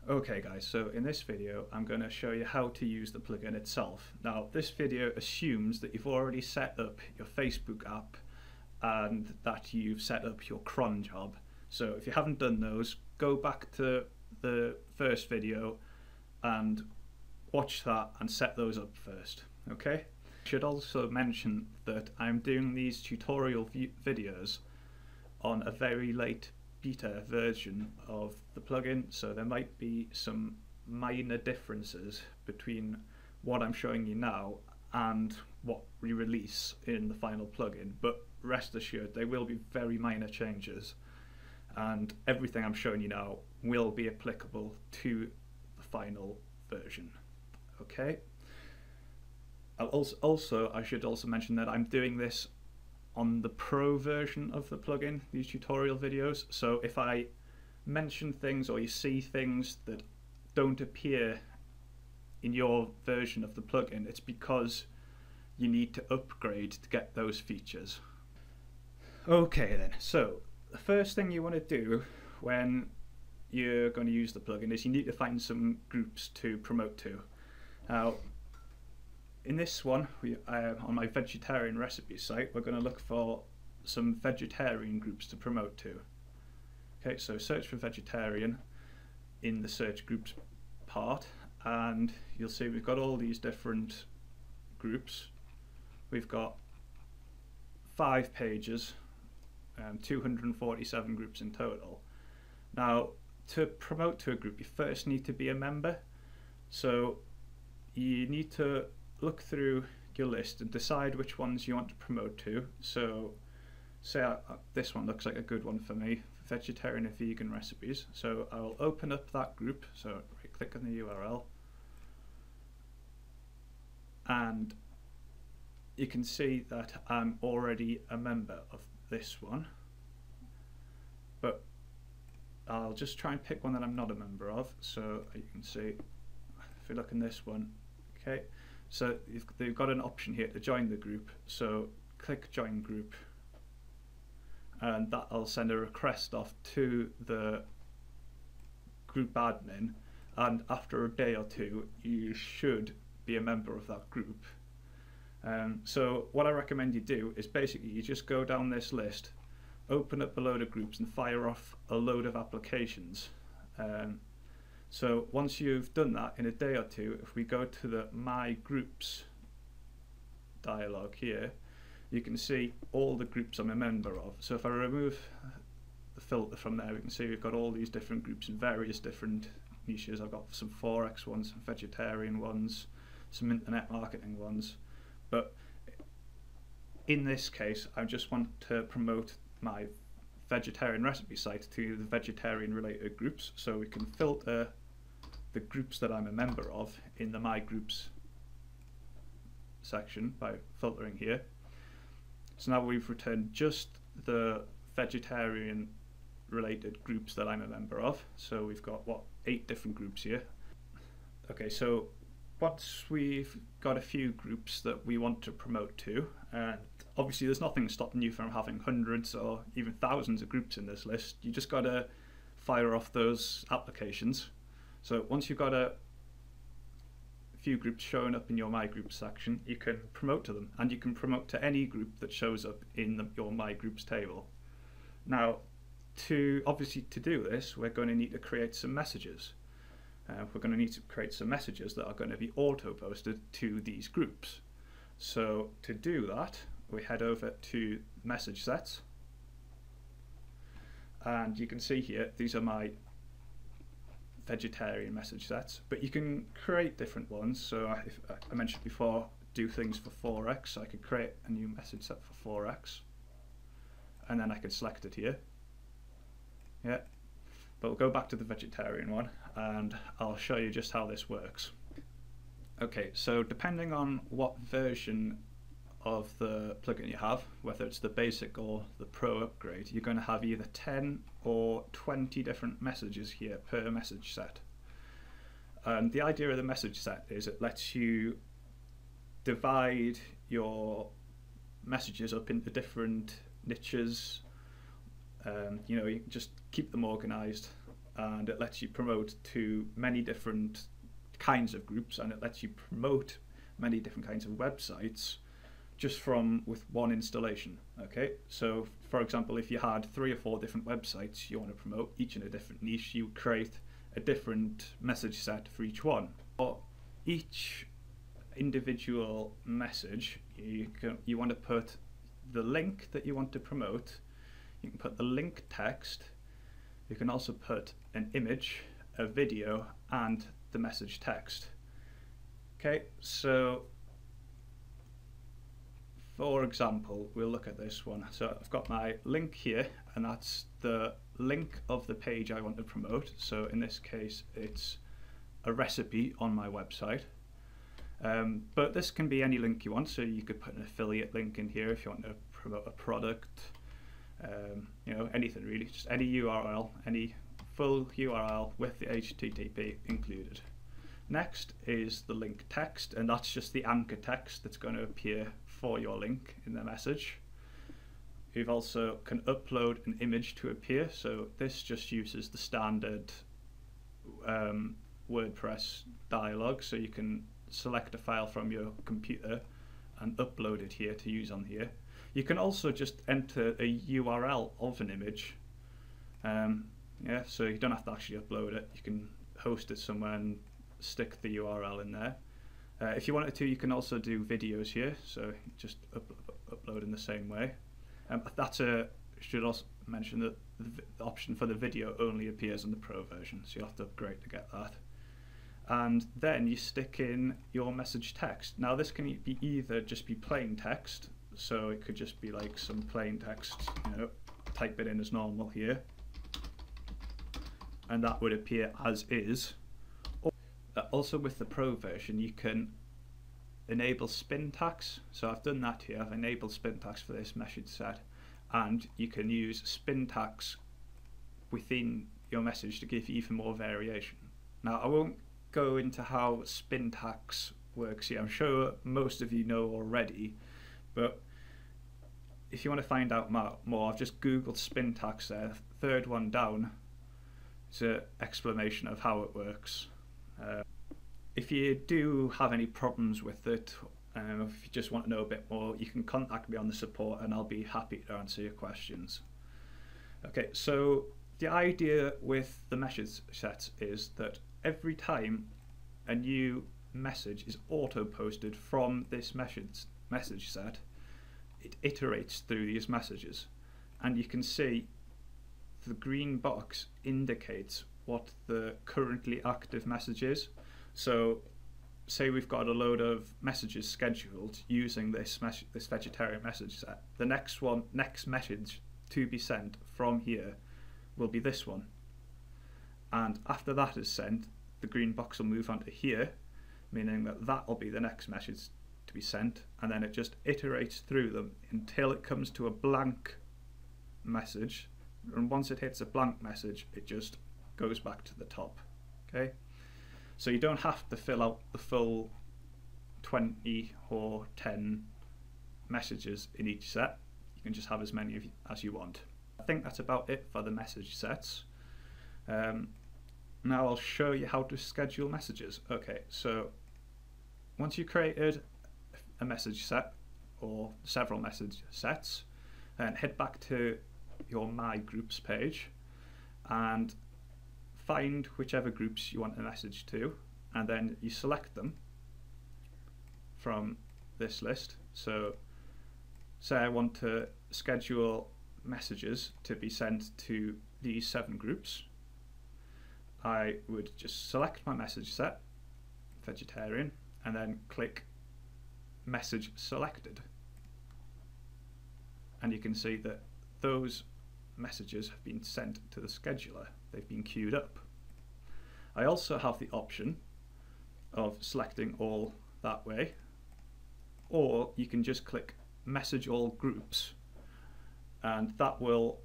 Okay guys, so in this video I'm going to show you how to use the plugin itself. Now this video assumes that you've already set up your Facebook app and that you've set up your cron job. So if you haven't done those, go back to the first video and watch that and set those up first, okay? I should also mention that I'm doing these tutorial videos on a very late beta version of the plugin, so there might be some minor differences between what I'm showing you now and what we release in the final plugin, but rest assured they will be very minor changes and everything I'm showing you now will be applicable to the final version. Okay. I should also mention that I'm doing this on the pro version of the plugin, these tutorial videos, so if I mention things or you see things that don't appear in your version of the plugin, it's because you need to upgrade to get those features. Okay then, so the first thing you want to do when you're going to use the plugin is you need to find some groups to promote to. Now in this one, on my vegetarian recipe site, we're going to look for some vegetarian groups to promote to. Okay, so search for vegetarian in the search groups part, and you'll see we've got all these different groups. We've got 5 pages, 247 groups in total. Now, to promote to a group, you first need to be a member. So you need to look through your list and decide which ones you want to promote to. So say this one looks like a good one for me, vegetarian and vegan recipes. So I'll open up that group, so right click on the URL, and you can see that I'm already a member of this one, but I'll just try and pick one that I'm not a member of. So you can see if you look in this one, okay, so they've got an option here to join the group, so click join group and that'll send a request off to the group admin, and after a day or two you should be a member of that group. So what I recommend you do is basically you just go down this list, open up a load of groups and fire off a load of applications. So once you've done that in a day or two, if we go to the My Groups dialog here, you can see all the groups I'm a member of. So if I remove the filter from there, we can see we've got all these different groups in various different niches. I've got some Forex ones, some vegetarian ones, some internet marketing ones. But in this case, I just want to promote my vegetarian recipe site to the vegetarian related groups, so we can filter the groups that I'm a member of in the My Groups section by filtering here. So now we've returned just the vegetarian related groups that I'm a member of. So we've got 8 different groups here. Okay, so once we've got a few groups that we want to promote to, and obviously there's nothing stopping you from having hundreds or even thousands of groups in this list, you just got to fire off those applications. So once you've got a few groups showing up in your My Groups section, you can promote to them, and you can promote to any group that shows up in your My Groups table. Now, obviously to do this, we're going to need to create some messages. We're going to need to create some messages that are going to be auto-posted to these groups. So to do that, we head over to message sets, and you can see here these are my vegetarian message sets, but you can create different ones. So if I mentioned before, do things for Forex, so I could create a new message set for Forex, and then I could select it here. Yeah, but we'll go back to the vegetarian one and I'll show you just how this works. Okay, so depending on what version of the plugin you have, whether it's the basic or the pro upgrade, you're going to have either 10 or 20 different messages here per message set. And the idea of the message set is it lets you divide your messages up into different niches. You know, you just keep them organized and it lets you promote to many different kinds of groups, and it lets you promote many different kinds of websites just with one installation. Okay, so for example, if you had 3 or 4 different websites you want to promote, each in a different niche, you create a different message set for each one. For each individual message, you want to put the link that you want to promote. You can put the link text. You can also put an image, a video, and the message text. Okay, so for example, we'll look at this one. So I've got my link here, and that's the link of the page I want to promote. So in this case, it's a recipe on my website. But this can be any link you want. So you could put an affiliate link in here if you want to promote a product. You know, anything really, just any URL, any full URL with the HTTP included. Next is the link text, and that's just the anchor text that's going to appear for your link in the message. You also can upload an image to appear, so this just uses the standard WordPress dialog, so you can select a file from your computer and upload it here to use on here. You can also just enter a URL of an image, yeah, so you don't have to actually upload it. You can host it somewhere and stick the URL in there. If you wanted to, you can also do videos here, so just upload in the same way. Should also mention that the option for the video only appears in the Pro version, so you'll have to upgrade to get that. And then you stick in your message text. Now this can be either just be plain text, so it could just be like some plain text, you know, type it in as normal here, and that would appear as is. Also with the Pro version you can enable spin tags, so I've done that here. I've enabled spin tags for this message set, and you can use spin tags within your message to give you even more variation. Now I won't go into how spin tags works here, I'm sure most of you know already, but if you want to find out more, I've just googled spin tags there, third one down. It's an explanation of how it works. If you do have any problems with it, if you just want to know a bit more, you can contact me on the support and I'll be happy to answer your questions. Okay, so the idea with the message sets is that every time a new message is auto-posted from this message set, it iterates through these messages, and you can see the green box indicates what the currently active message is. So say we've got a load of messages scheduled using this vegetarian message set. The next message to be sent from here will be this one, and after that is sent, the green box will move on to here, meaning that that will be the next message to be sent, and then it just iterates through them until it comes to a blank message, and once it hits a blank message it just goes back to the top. Okay, so you don't have to fill out the full 20 or 10 messages in each set. You can just have as many as you want. I think that's about it for the message sets. Now I'll show you how to schedule messages. Okay, so once you've created a message set or several message sets, then head back to your My Groups page and find whichever groups you want a message to, and then you select them from this list. So say I want to schedule messages to be sent to these 7 groups. I would just select my message set, vegetarian, and then click message selected, and you can see that those messages have been sent to the scheduler. They've been queued up. I also have the option of selecting all that way, or you can just click message all groups, and that will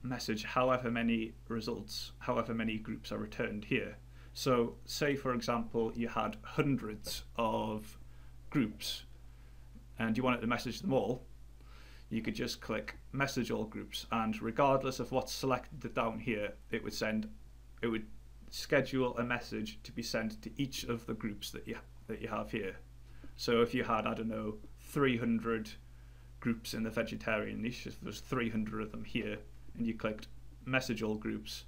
message however many groups are returned here. So say for example you had hundreds of groups and you wanted to message them all, you could just click message all groups, and regardless of what's selected down here, it would send it would schedule a message to be sent to each of the groups that you have here. So if you had, I don't know, 300 groups in the vegetarian niche, if there's 300 of them here, and you clicked message all groups,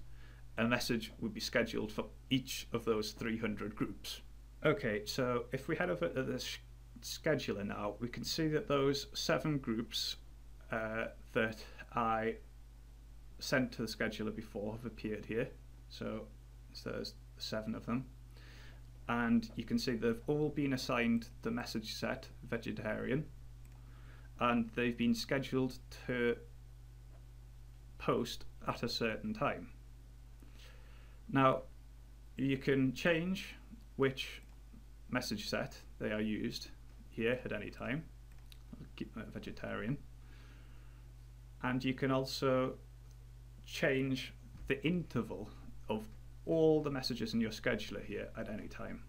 a message would be scheduled for each of those 300 groups. Okay, so if we head over to the scheduler now, we can see that those 7 groups that I sent to the scheduler before have appeared here. So there's 7 of them. And you can see they've all been assigned the message set vegetarian, and they've been scheduled to post at a certain time. Now, you can change which message set they are used here at any time. I'll keep them at vegetarian. And you can also change the interval of all the messages in your scheduler here at any time.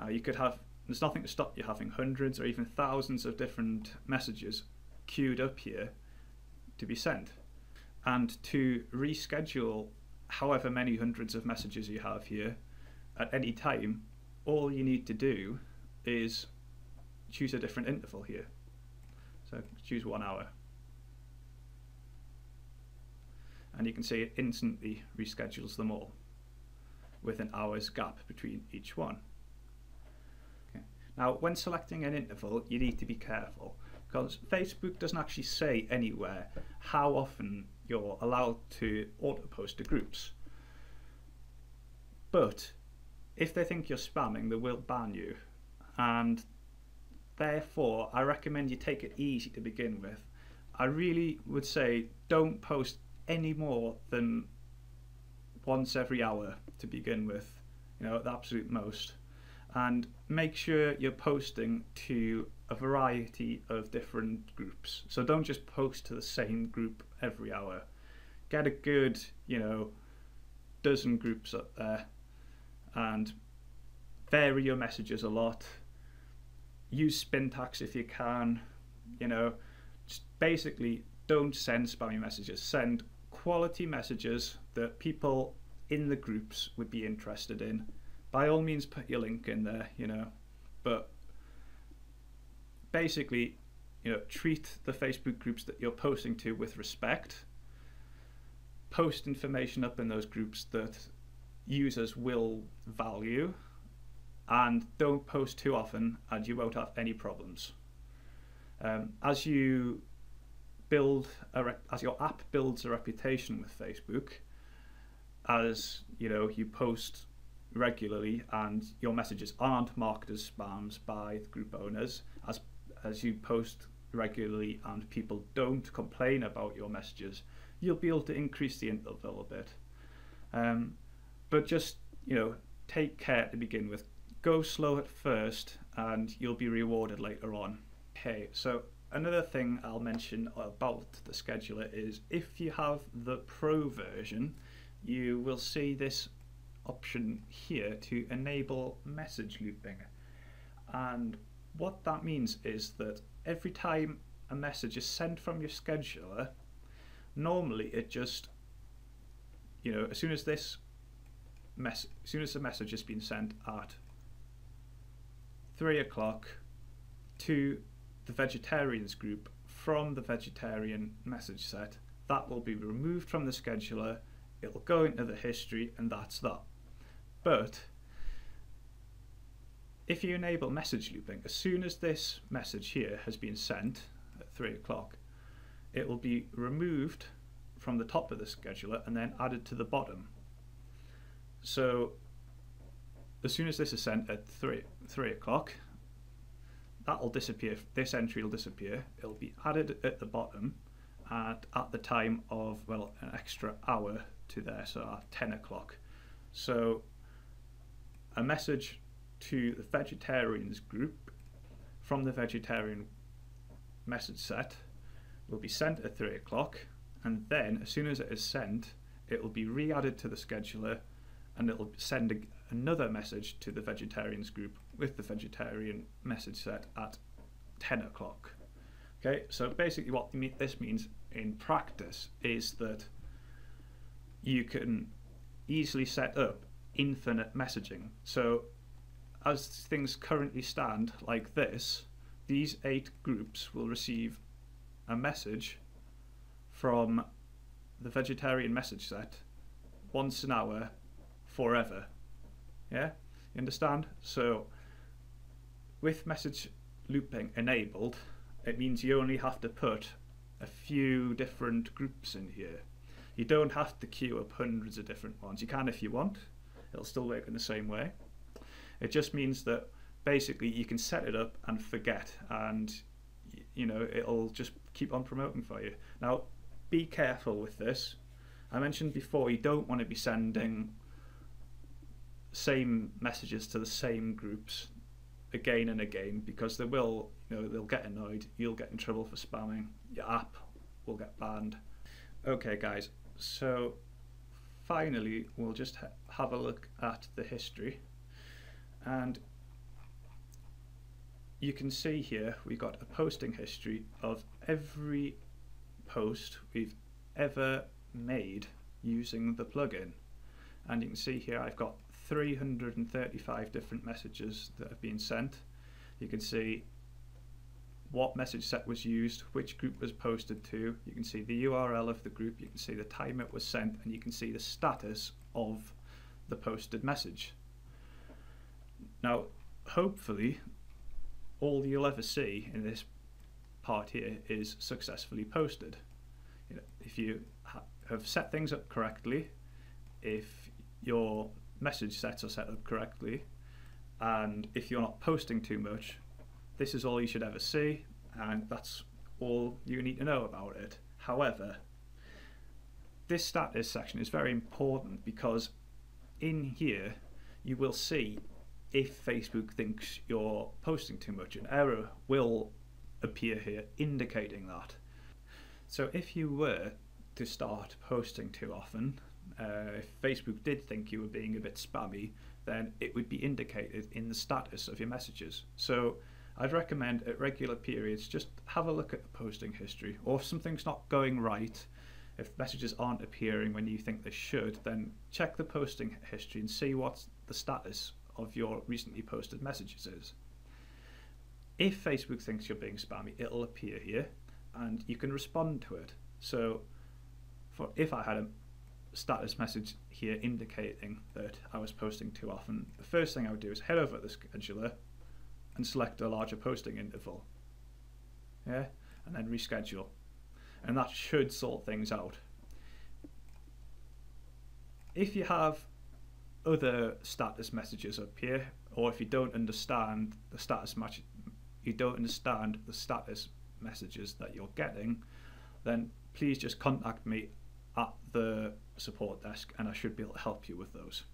You could have, there's nothing to stop you having hundreds or even thousands of different messages queued up here to be sent. And to reschedule however many hundreds of messages you have here at any time, all you need to do is choose a different interval here. So choose 1 hour. And you can see it instantly reschedules them all with an hour's gap between each one. Okay. Now, when selecting an interval, you need to be careful, because Facebook doesn't actually say anywhere how often you're allowed to auto-post to groups. But if they think you're spamming, they will ban you. And therefore, I recommend you take it easy to begin with. I really would say don't post any more than once every hour to begin with, you know, at the absolute most. And make sure you're posting to a variety of different groups. So don't just post to the same group every hour. Get a good, you know, dozen groups up there and vary your messages a lot. Use spin tags if you can, you know, just basically don't send spammy messages. Send quality messages that people in the groups would be interested in. By all means, put your link in there, you know, but basically, you know, treat the Facebook groups that you're posting to with respect. Post information up in those groups that users will value, and don't post too often, and you won't have any problems. As you build as your app builds a reputation with Facebook, as you know, you post regularly and your messages aren't marked as spams by the group owners, as you post regularly and people don't complain about your messages, you'll be able to increase the interval a bit. But just, you know, take care to begin with. Go slow at first and you'll be rewarded later on. Okay, so another thing I'll mention about the scheduler is if you have the Pro version, you will see this option here to enable message looping. And what that means is that every time a message is sent from your scheduler, normally it just, you know, as soon as the message has been sent at 3 o'clock to the vegetarians group from the vegetarian message set, that will be removed from the scheduler, it'll go into the history, and that's that. But if you enable message looping, as soon as this message here has been sent at 3 o'clock, it will be removed from the top of the scheduler and then added to the bottom. So as soon as this is sent at 3 o'clock, that will disappear, this entry will disappear, it'll be added at the bottom at the time of, well, an extra hour to there, so at 10 o'clock. So a message to the vegetarians group from the vegetarian message set will be sent at 3 o'clock, and then as soon as it is sent, it will be re-added to the scheduler and it will send another message to the vegetarians group with the vegetarian message set at 10 o'clock. Okay, so basically what this means in practice is that you can easily set up infinite messaging. So as things currently stand like this, these 8 groups will receive a message from the vegetarian message set once an hour forever. Yeah, you understand? So with message looping enabled, it means you only have to put a few different groups in here. You don't have to queue up hundreds of different ones. You can if you want. It'll still work in the same way. It just means that basically you can set it up and forget, and you know, it'll just keep on promoting for you. Now be careful with this. I mentioned before, you don't want to be sending same messages to the same groups again and again, because they will, you know, they'll get annoyed, you'll get in trouble for spamming, your app will get banned. Okay guys, so finally we'll just have a look at the history, and you can see here we've got a posting history of every post we've ever made using the plugin, and you can see here I've got 335 different messages that have been sent. You can see what message set was used, which group was posted to, you can see the URL of the group, you can see the time it was sent, and you can see the status of the posted message. Now hopefully all you'll ever see in this part here is successfully posted. You know, if you have set things up correctly, if your message sets are set up correctly, and if you're not posting too much, this is all you should ever see, and that's all you need to know about it. However, this status section is very important, because in here you will see if Facebook thinks you're posting too much. An error will appear here indicating that. So if you were to start posting too often, if Facebook did think you were being a bit spammy, then it would be indicated in the status of your messages. So I'd recommend at regular periods just have a look at the posting history, or if something's not going right, if messages aren't appearing when you think they should, then check the posting history and see what the status of your recently posted messages is. If Facebook thinks you're being spammy, it'll appear here and you can respond to it. So if I had a status message here indicating that I was posting too often, the first thing I would do is head over to the scheduler and select a larger posting interval, yeah, and then reschedule, and that should sort things out. If you have other status messages up here, or if you don't understand the status messages that you're getting, then please just contact me at the support desk and I should be able to help you with those.